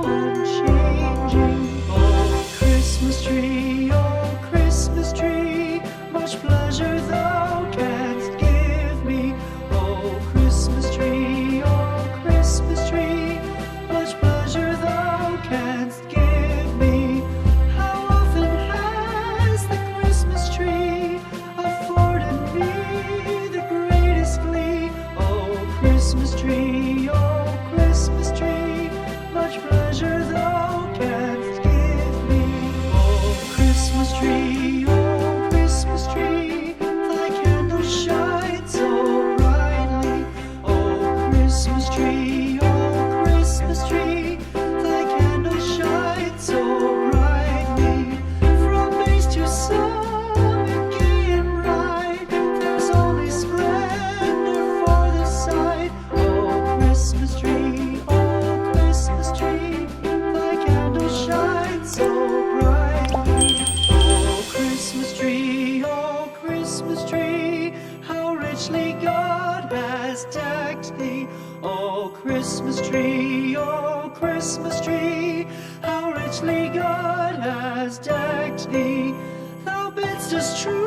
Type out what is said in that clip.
unchanging. Oh, Christmas tree, much pleasure thou canst give me. Oh, Christmas tree, much pleasure thou canst give me. How often has the Christmas tree afforded me the greatest glee? Oh, Christmas tree, much pleasure thou canst give me. Oh, Christmas tree, thy candles shine so brightly. Oh, Christmas tree, thy candles shine so brightly. From base to summit, gay and bright, there's only splendor for the sight. Oh, Christmas tree, thy candles shine so brightly. Oh, Christmas tree, how richly God has decked thee. Oh, Christmas tree, how richly God has decked thee. Thou bidst us true